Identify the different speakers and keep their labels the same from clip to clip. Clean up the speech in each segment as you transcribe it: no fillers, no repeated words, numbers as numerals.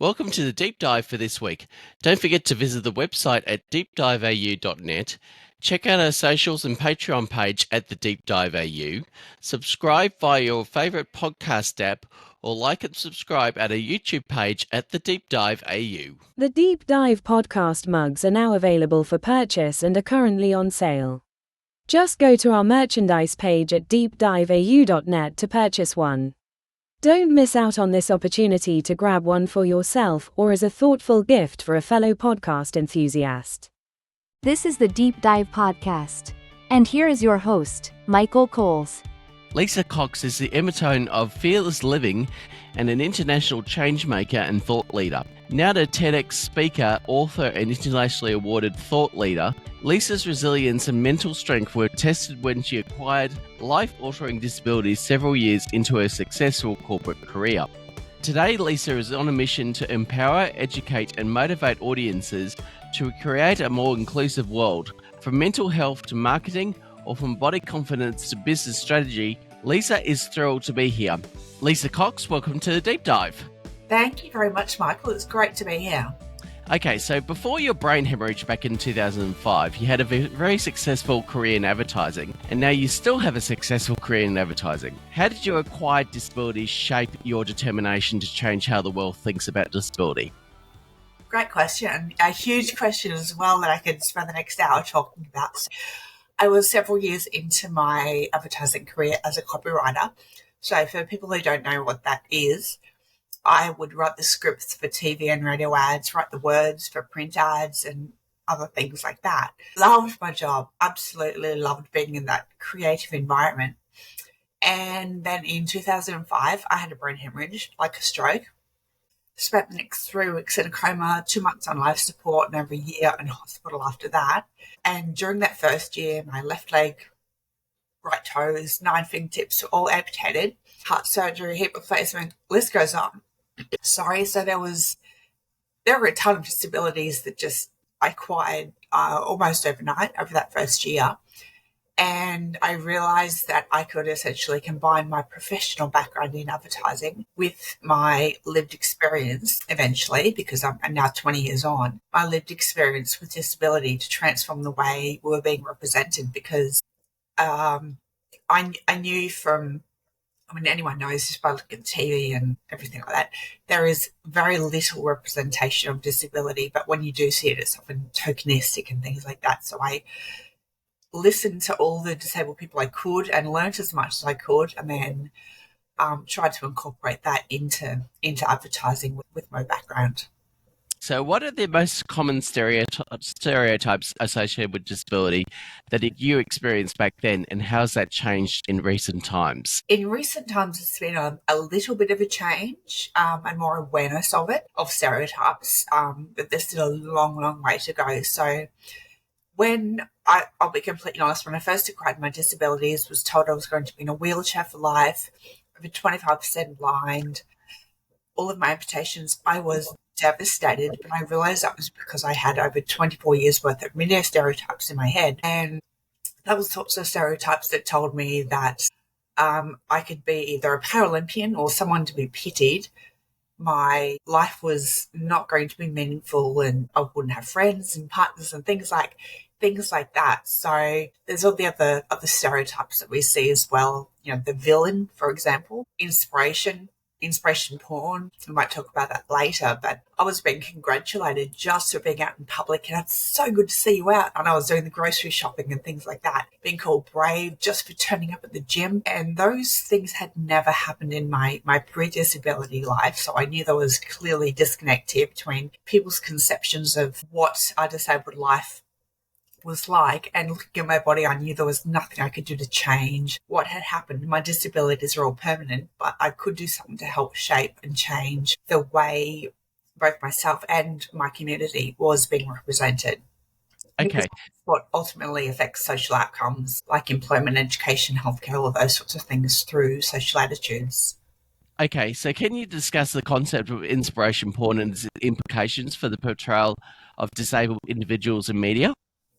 Speaker 1: Welcome to the deep dive for this week. Don't forget to visit the website at deepdiveau.net. Check out our socials and Patreon page at the Deep Dive AU. Subscribe via your favourite podcast app or like and subscribe at our YouTube page at the Deep Dive AU.
Speaker 2: The Deep Dive podcast mugs are now available for purchase and are currently on sale. Just go to our merchandise page at deepdiveau.net to purchase one. Don't miss out on this opportunity to grab one for yourself or as a thoughtful gift for a fellow podcast enthusiast.
Speaker 3: This is the Deep Dive Podcast. And here is your host, Michael Coles.
Speaker 1: Lisa Cox is the epitome of fearless living and an international changemaker and thought leader. Now a TEDx speaker, author, and internationally awarded thought leader, Lisa's resilience and mental strength were tested when she acquired life-altering disabilities several years into her successful corporate career. Today, Lisa is on a mission to empower, educate, and motivate audiences to create a more inclusive world. From mental health to marketing, or from body confidence to business strategy, Lisa is thrilled to be here. Lisa Cox, welcome to the Deep Dive.
Speaker 4: Thank you very much, Michael. It's great to be here.
Speaker 1: Okay, so before your brain hemorrhage back in 2005, you had a very successful career in advertising, and now you still have a successful career in advertising. How did your acquired disabilities shape your determination to change how the world thinks about disability?
Speaker 4: Great question. A huge question as well that I could spend the next hour talking about. I was several years into my advertising career as a copywriter. So for people who don't know what that is, I would write the scripts for TV and radio ads, write the words for print ads and other things like that. Loved my job, absolutely loved being in that creative environment. And then in 2005, I had a brain hemorrhage, like a stroke. Spent the next 3 weeks in a coma, 2 months on life support, and over a year in hospital after that. And during that first year, my left leg, right toes, 9 fingertips were all amputated, heart surgery, hip replacement, list goes on. So there were a ton of disabilities that just I acquired almost overnight over that first year. And I realized that I could essentially combine my professional background in advertising with my lived experience eventually, because I'm now 20 years on, my lived experience with disability to transform the way we were being represented. Because I knew anyone knows just by looking at TV and everything like that, there is very little representation of disability, but when you do see it, it's often tokenistic and things like that. So I listened to all the disabled people I could and learnt as much as I could, and then tried to incorporate that into advertising with my background.
Speaker 1: So what are the most common stereotypes associated with disability that you experienced back then, and how's that changed in recent times?
Speaker 4: In recent times, it's been a little bit of a change and more awareness of stereotypes, but there's still a long, long way to go. So I'll be completely honest, when I first acquired my disabilities, was told I was going to be in a wheelchair for life, over 25% blind, all of my amputations, I was devastated, but I realised that was because I had over 24 years worth of media stereotypes in my head. And that was sorts of stereotypes that told me that I could be either a Paralympian or someone to be pitied. My life was not going to be meaningful and I wouldn't have friends and partners and things like that. So there's all the other stereotypes that we see as well. You know, the villain, for example, inspiration porn. We might talk about that later, but I was being congratulated just for being out in public, and it's so good to see you out. And I was doing the grocery shopping and things like that, being called brave just for turning up at the gym. And those things had never happened in my pre-disability life. So I knew there was clearly disconnect here between people's conceptions of what a disabled life was like, and looking at my body, I knew there was nothing I could do to change what had happened. My disabilities are all permanent, but I could do something to help shape and change the way both myself and my community was being represented.
Speaker 1: Okay.
Speaker 4: Because that's what ultimately affects social outcomes like employment, education, healthcare, all of those sorts of things through social attitudes.
Speaker 1: Okay, so can you discuss the concept of inspiration porn and its implications for the portrayal of disabled individuals in media?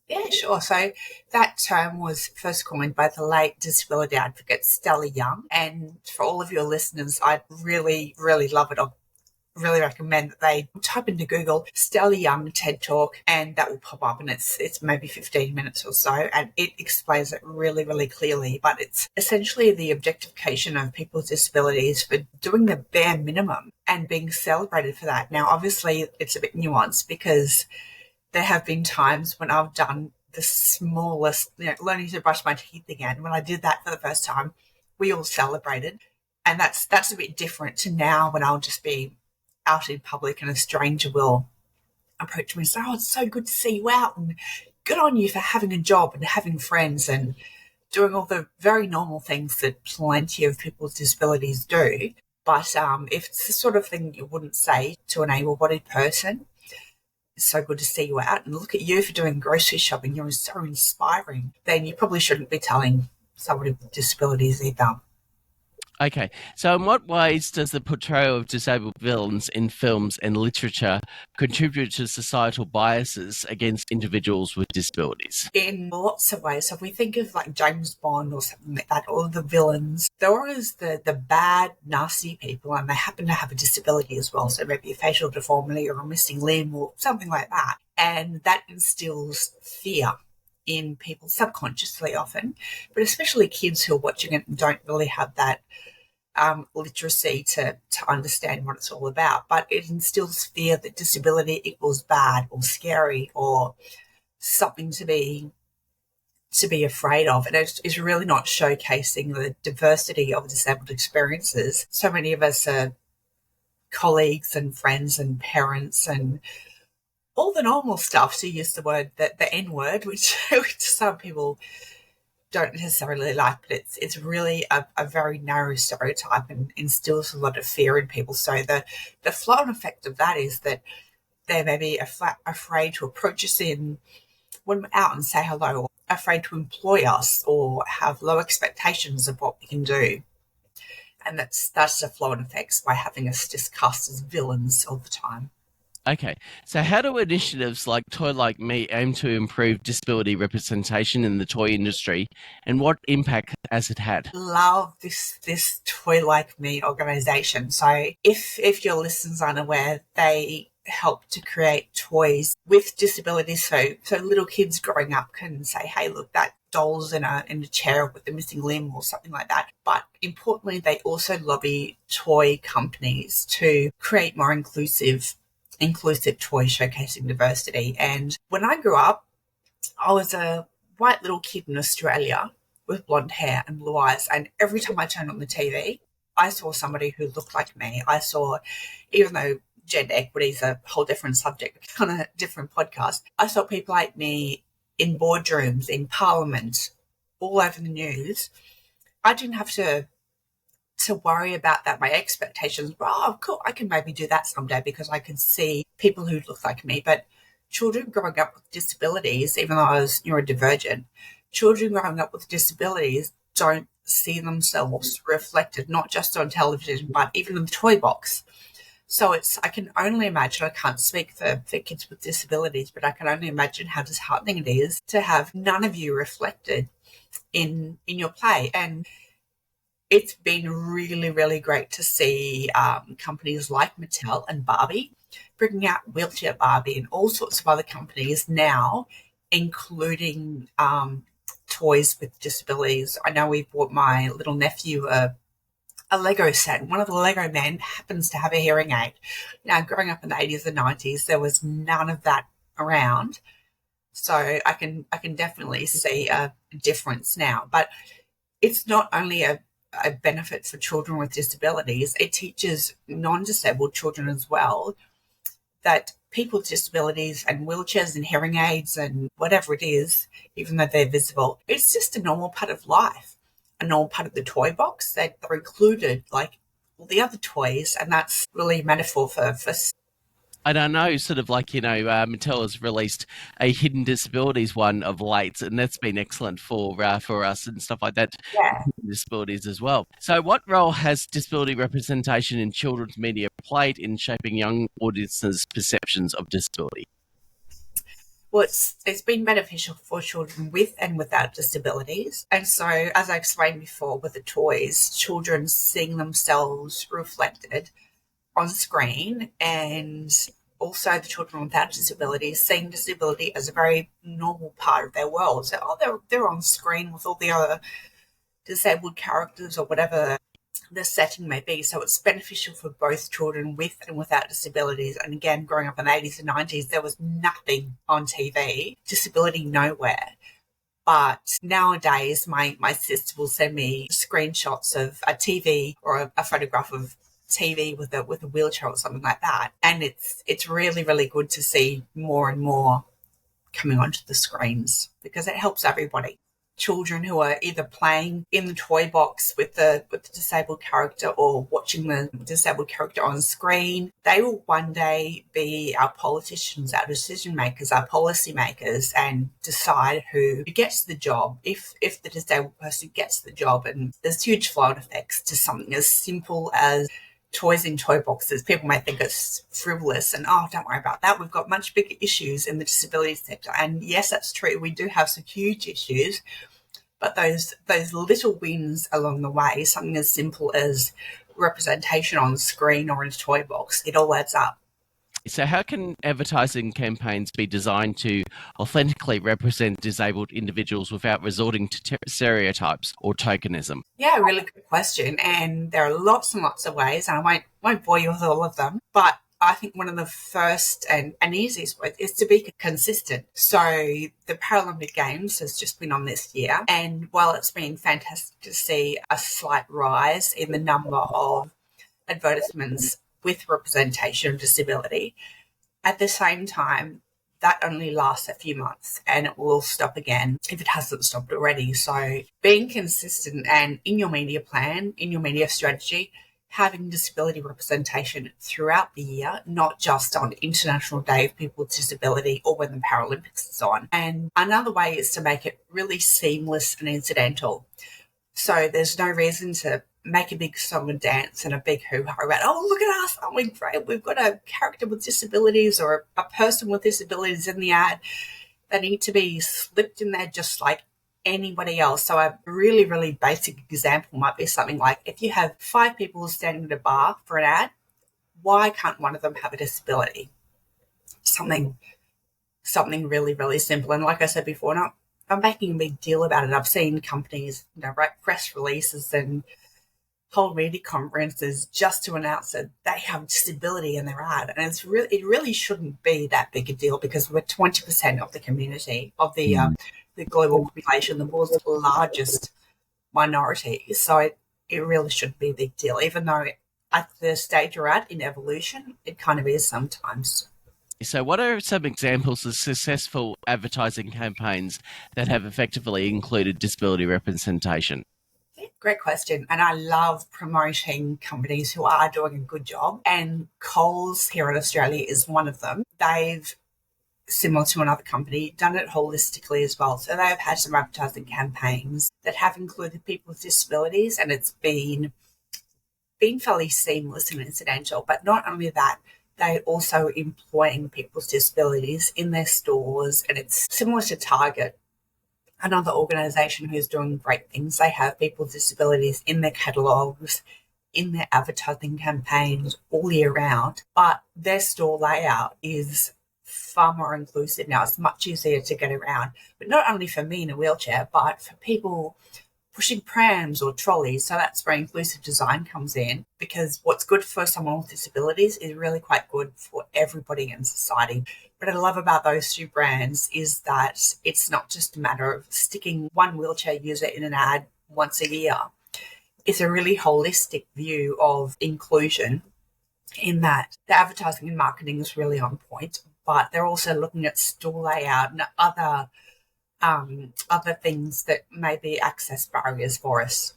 Speaker 4: Yeah, sure. So that term was first coined by the late disability advocate Stella Young. And for all of your listeners, I'd really, really love it. really recommend that they type into Google Stella Young TED Talk, and that will pop up, and it's maybe 15 minutes or so, and it explains it really, really clearly. But it's essentially the objectification of people with disabilities for doing the bare minimum and being celebrated for that. Now, obviously, it's a bit nuanced because there have been times when I've done the smallest, learning to brush my teeth again. When I did that for the first time, we all celebrated. And that's a bit different to now when I'll just be out in public and a stranger will approach me and say, oh, it's so good to see you out, and good on you for having a job and having friends and doing all the very normal things that plenty of people with disabilities do. But if it's the sort of thing you wouldn't say to an able-bodied person, it's so good to see you out, and look at you for doing grocery shopping, you're so inspiring, then you probably shouldn't be telling somebody with disabilities either.
Speaker 1: Okay, so in what ways does the portrayal of disabled villains in films and literature contribute to societal biases against individuals with disabilities?
Speaker 4: In lots of ways. So if we think of like James Bond or something like that, all the villains, they're always the bad, nasty people, and they happen to have a disability as well. So maybe a facial deformity or a missing limb or something like that. And that instills fear in people subconsciously often, but especially kids who are watching it and don't really have that literacy to understand what it's all about. But it instills fear that disability equals bad or scary or something to be afraid of. And it's really not showcasing the diversity of disabled experiences. So many of us are colleagues and friends and parents and all the normal stuff, to use the word, the N word, which some people don't necessarily like, but it's really a very narrow stereotype and instills a lot of fear in people. So the flow-on effect of that is that they may be afraid to approach us when we're out and say hello, or afraid to employ us, or have low expectations of what we can do. And that's the flow-on effects by having us discussed as villains all the time.
Speaker 1: Okay, so how do initiatives like Toy Like Me aim to improve disability representation in the toy industry, and what impact has it had?
Speaker 4: Love this Toy Like Me organisation. So if your listeners aren't aware, they help to create toys with disabilities. So little kids growing up can say, hey, look, that doll's in a chair with a missing limb or something like that. But importantly, they also lobby toy companies to create more inclusive toys showcasing diversity. And when I grew up, I was a white little kid in Australia with blonde hair and blue eyes, and every time I turned on the TV, I saw somebody who looked like me. I saw, even though gender equity is a whole different subject on a different podcast, I saw people like me in boardrooms, in Parliament, all over the news. I didn't have to worry about that. My expectations were, oh, cool, I can maybe do that someday because I can see people who look like me. But children growing up with disabilities, even though I was neurodivergent, children growing up with disabilities don't see themselves reflected, not just on television, but even in the toy box. So I can only imagine, I can't speak for kids with disabilities, but I can only imagine how disheartening it is to have none of you reflected in your play. And it's been really, really great to see companies like Mattel and Barbie bringing out Wheelchair Barbie, and all sorts of other companies now, including toys with disabilities. I know we bought my little nephew a Lego set. One of the Lego men happens to have a hearing aid. Now, growing up in the 80s and 90s, there was none of that around. So I can definitely see a difference now. But it's not only a benefit for children with disabilities, it teaches non-disabled children as well that people with disabilities and wheelchairs and hearing aids and whatever it is, even though they're visible, it's just a normal part of life, a normal part of the toy box that are included like all the other toys. And that's really a metaphor for
Speaker 1: And I know, sort of like, Mattel has released a hidden disabilities one of late, and that's been excellent for us and stuff like that.
Speaker 4: yeah.
Speaker 1: Disabilities as well. So what role has disability representation in children's media played in shaping young audiences' perceptions of disability?
Speaker 4: Well, it's been beneficial for children with and without disabilities. And so, as I explained before with the toys, children seeing themselves reflected on screen, and also the children without disabilities seeing disability as a very normal part of their world. So, they're on screen with all the other disabled characters or whatever the setting may be. So it's beneficial for both children with and without disabilities. And again, growing up in the 80s and 90s, there was nothing on TV, disability nowhere. But nowadays, my sister will send me screenshots of a TV or a photograph of TV with a wheelchair or something like that. And it's really, really good to see more and more coming onto the screens because it helps everybody. Children who are either playing in the toy box with the disabled character or watching the disabled character on screen, they will one day be our politicians, our decision makers, our policy makers, and decide who gets the job, if the disabled person gets the job. And there's huge flow-on effects to something as simple as toys in toy boxes. People may think it's frivolous and, don't worry about that. We've got much bigger issues in the disability sector. And yes, that's true. We do have some huge issues, but those little wins along the way, something as simple as representation on screen or in a toy box, it all adds up.
Speaker 1: So how can advertising campaigns be designed to authentically represent disabled individuals without resorting to stereotypes or tokenism?
Speaker 4: Yeah, really good question. And there are lots and lots of ways, and I won't bore you with all of them, but I think one of the first and easiest ways is to be consistent. So the Paralympic Games has just been on this year, and while it's been fantastic to see a slight rise in the number of advertisements with representation of disability, at the same time, that only lasts a few months and it will stop again if it hasn't stopped already. So being consistent and in your media plan, in your media strategy, having disability representation throughout the year, not just on International Day of People with Disability or when the Paralympics is on. And another way is to make it really seamless and incidental. So there's no reason to make a big song and dance and a big hoo-ha about, look at us, aren't we great? We've got a character with disabilities or a person with disabilities in the ad. They need to be slipped in there just like anybody else. So a really, really basic example might be something like, if you have 5 people standing at a bar for an ad, why can't one of them have a disability? Something really, really simple. And like I said before, I'm making a big deal about it. I've seen companies, write press releases and hold media conferences just to announce that they have disability in their ad. And it really shouldn't be that big a deal because we're 20% of the community, of the global population, the world's largest minority. So it really shouldn't be a big deal, even though at the stage you're at in evolution, it kind of is sometimes.
Speaker 1: So what are some examples of successful advertising campaigns that have effectively included disability representation?
Speaker 4: Great question. And I love promoting companies who are doing a good job. And Coles here in Australia is one of them. They've, similar to another company, done it holistically as well. So they've had some advertising campaigns that have included people with disabilities, and it's been fairly seamless and incidental. But not only that, they're also employing people with disabilities in their stores, and it's similar to Target, another organisation who's doing great things. They have people with disabilities in their catalogues, in their advertising campaigns all year round, but their store layout is far more inclusive now. It's much easier to get around, but not only for me in a wheelchair, but for people pushing prams or trolleys. So that's where inclusive design comes in, because what's good for someone with disabilities is really quite good for everybody in society. What I love about those two brands is that it's not just a matter of sticking one wheelchair user in an ad once a year. It's a really holistic view of inclusion, in that the advertising and marketing is really on point, but they're also looking at store layout and other things that may be access barriers for us.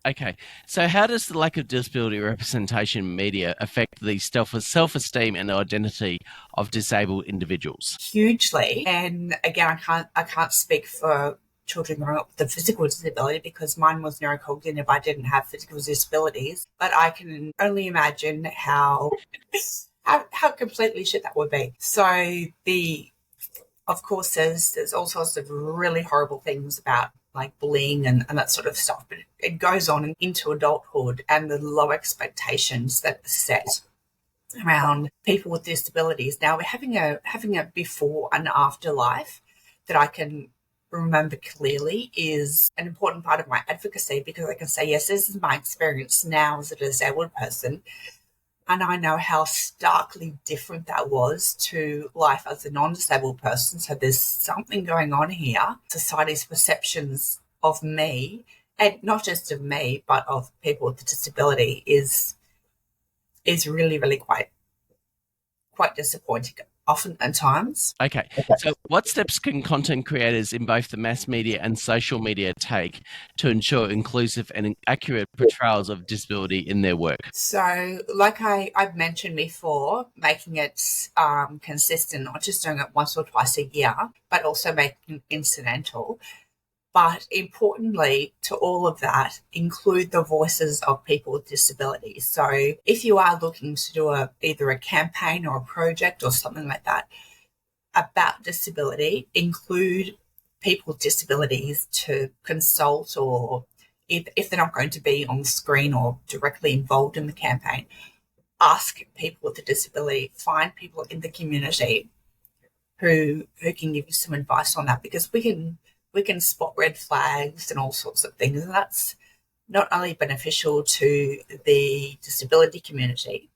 Speaker 1: Okay, so how does the lack of disability representation in media affect the self-esteem and identity of disabled individuals?
Speaker 4: Hugely. And again, I can't speak for children growing up with a physical disability because mine was neurocognitive. I didn't have physical disabilities, but I can only imagine how completely shit that would be. So of course, there's all sorts of really horrible things about like bullying and that sort of stuff, but it goes on into adulthood and the low expectations that are set around people with disabilities. Now we're having a before and after life that I can remember clearly is an important part of my advocacy, because I can say, yes, this is my experience now as a disabled person, and I know how starkly different that was to life as a non-disabled person. So there's something going on here. Society's perceptions of me, and not just of me, but of people with a disability, is really, really quite disappointing often at times.
Speaker 1: Okay, so what steps can content creators in both the mass media and social media take to ensure inclusive and accurate portrayals of disability in their work?
Speaker 4: So, like I've mentioned before, making it consistent, not just doing it once or twice a year, but also making it incidental. But importantly, to all of that, include the voices of people with disabilities. So if you are looking to do either a campaign or a project or something like that about disability, include people with disabilities to consult, or if they're not going to be on the screen or directly involved in the campaign, ask people with a disability, find people in the community who can give you some advice on that, because we can spot red flags and all sorts of things. And that's not only beneficial to the disability community,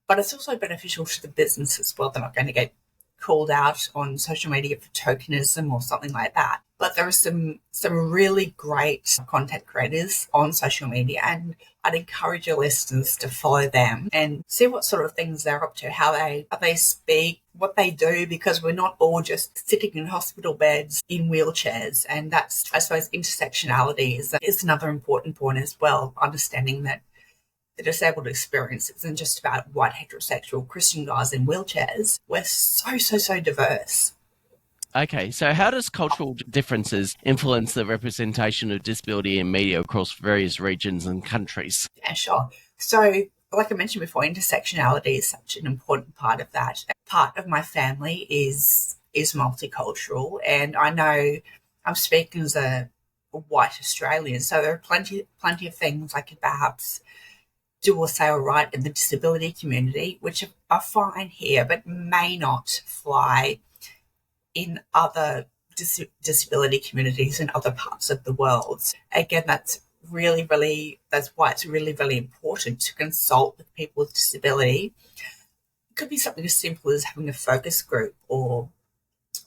Speaker 4: but it's also beneficial to the business as well. They're not going to get called out on social media for tokenism or something like that. But there are some really great content creators on social media, and I'd encourage your listeners to follow them and see what sort of things they're up to, how they speak, what they do, because we're not all just sitting in hospital beds in wheelchairs. And that's, I suppose, intersectionality is another important point as well, understanding that the disabled experience isn't just about white heterosexual Christian guys in wheelchairs. We're so diverse.
Speaker 1: Okay, so how does cultural differences influence the representation of disability in media across various regions and countries?
Speaker 4: Yeah, sure. So, like I mentioned before, intersectionality is such an important part of that. Part of my family is multicultural, and I know I'm speaking as a white Australian, so there are plenty of things I could perhaps do or say or write in the disability community, which are fine here, but may not fly in other disability communities in other parts of the world. Again, that's why it's really, really important to consult with people with disability. It could be something as simple as having a focus group or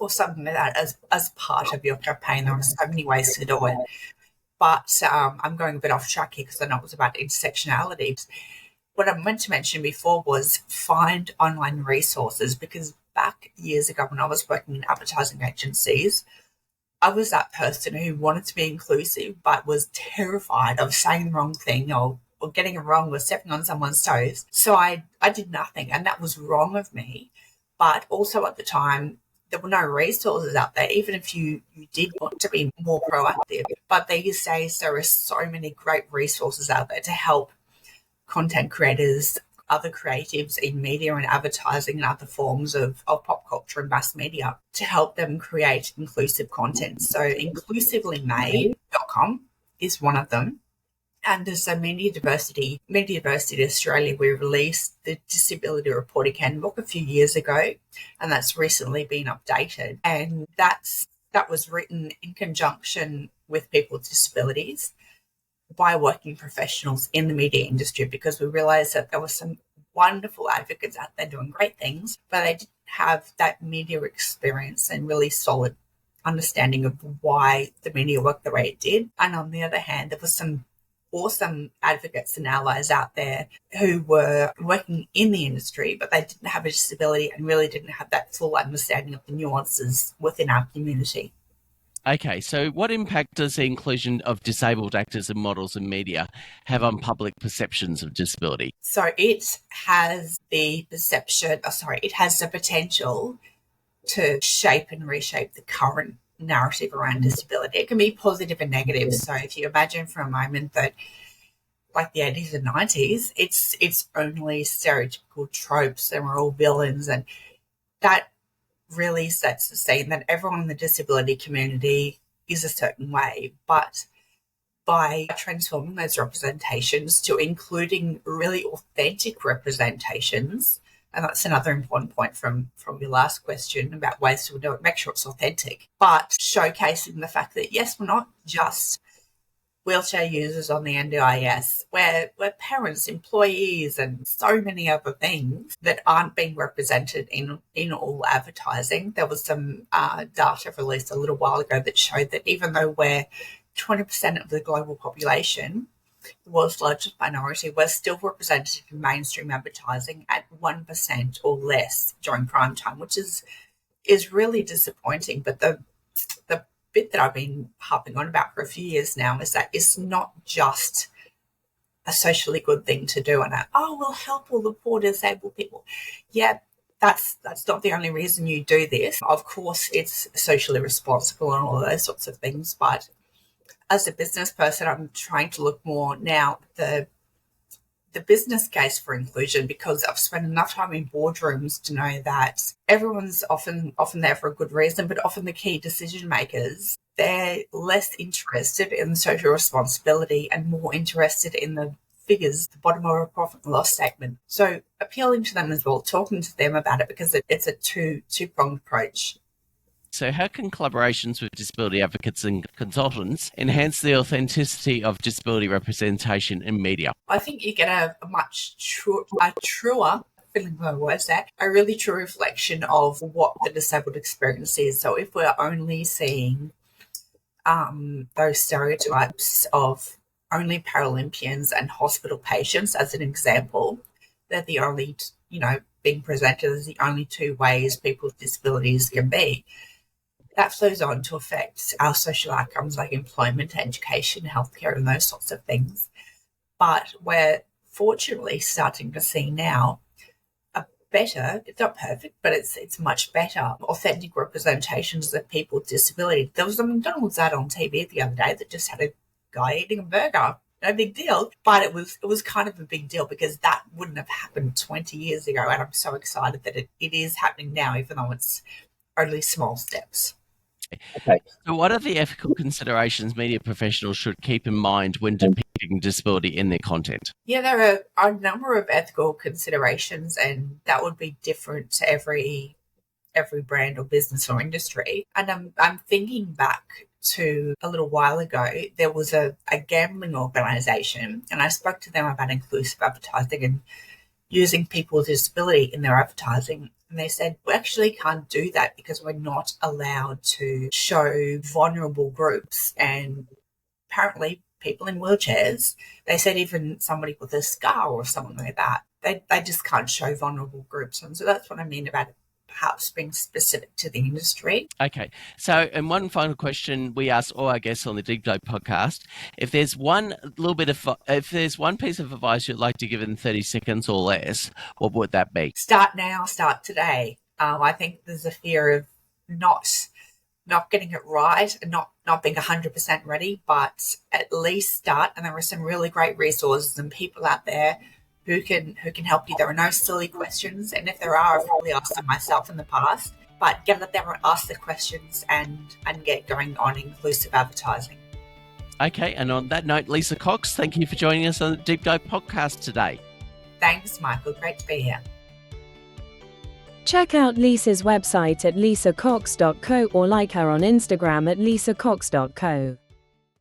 Speaker 4: something like that as part of your campaign. There are so many ways to do it. But I'm going a bit off track here because I know it was about intersectionality. What I meant to mention before was find online resources, because back years ago when I was working in advertising agencies, I was that person who wanted to be inclusive but was terrified of saying the wrong thing or getting it wrong or stepping on someone's toes. So I did nothing, and that was wrong of me. But also at the time, there were no resources out there, even if you did want to be more proactive. But these days, there are so many great resources out there to help content creators, other creatives in media and advertising and other forms of pop culture and mass media to help them create inclusive content. So inclusivelymade.com is one of them. And there's a Media Diversity Australia. We released the Disability Reporting Handbook a few years ago, and that's recently been updated. And that was written in conjunction with people with disabilities by working professionals in the media industry, because we realised that there were some wonderful advocates out there doing great things, but they didn't have that media experience and really solid understanding of why the media worked the way it did. And on the other hand, there was some awesome advocates and allies out there who were working in the industry, but they didn't have a disability and really didn't have that full understanding of the nuances within our community.
Speaker 1: Okay, so what impact does the inclusion of disabled actors and models in media have on public perceptions of disability?
Speaker 4: So it has the potential to shape and reshape the current narrative around disability. It can be positive and negative. So if you imagine for a moment that, like the 80s and 90s, it's only stereotypical tropes and we're all villains, and that really sets the scene that everyone in the disability community is a certain way. But by transforming those representations to including really authentic representations And that's another important point from your last question about ways to do it. Make sure it's authentic, but showcasing the fact that, yes, we're not just wheelchair users on the NDIS. We're parents, employees, and so many other things that aren't being represented in all advertising. There was some data released a little while ago that showed that even though we're 20% of the global population, the world's largest minority, we're still represented in mainstream advertising at 1% or less during prime time, which is really disappointing. But the bit that I've been harping on about for a few years now is that it's not just a socially good thing to do, and we'll help all the poor disabled people. Yeah, that's not the only reason you do this. Of course, it's socially responsible and all those sorts of things, but as a business person, I'm trying to look more now at the business case for inclusion, because I've spent enough time in boardrooms to know that everyone's often there for a good reason, but often the key decision makers, they're less interested in social responsibility and more interested in the figures, the bottom of a profit and loss statement. So appealing to them as well, talking to them about it, because it's a two-pronged approach.
Speaker 1: So how can collaborations with disability advocates and consultants enhance the authenticity of disability representation in media?
Speaker 4: I think you get a much truer, feeling my words there, a really true reflection of what the disabled experience is. So if we're only seeing those stereotypes of only Paralympians and hospital patients as an example, they're the only, being presented as the only two ways people with disabilities can be. That flows on to affect our social outcomes like employment, education, healthcare, and those sorts of things. But we're fortunately starting to see now a better, it's not perfect, but it's much better, authentic representations of people with disability. There was a McDonald's ad on TV the other day that just had a guy eating a burger. No big deal, but it was kind of a big deal because that wouldn't have happened 20 years ago, and I'm so excited that it is happening now, even though it's only small steps.
Speaker 1: Okay. So what are the ethical considerations media professionals should keep in mind when depicting disability in their content?
Speaker 4: Yeah, there are a number of ethical considerations, and that would be different to every brand or business or industry. And I'm thinking back to a little while ago, there was a gambling organisation, and I spoke to them about inclusive advertising and using people with disability in their advertising. And they said, we actually can't do that because we're not allowed to show vulnerable groups. And apparently people in wheelchairs, they said even somebody with a scar or something like that, they just can't show vulnerable groups. And so that's what I mean about perhaps being specific to the industry.
Speaker 1: Okay. So, and one final question we asked all our guests on the Deep Dive podcast, if there's one piece of advice you'd like to give in 30 seconds or less, what would that be?
Speaker 4: Start now, start today. I think there's a fear of not getting it right and not being 100% ready, but at least start. And there are some really great resources and people out there who can help you. There are no silly questions, and if there are, I've probably asked them myself in the past, but get out there and ask the questions and get going on inclusive advertising.
Speaker 1: Okay, and on that note, Lisa Cox, thank you for joining us on the Deep Dive podcast today.
Speaker 4: Thanks, Michael. Great to be here.
Speaker 2: Check out Lisa's website at lisacox.co or like her on Instagram at lisacox.co.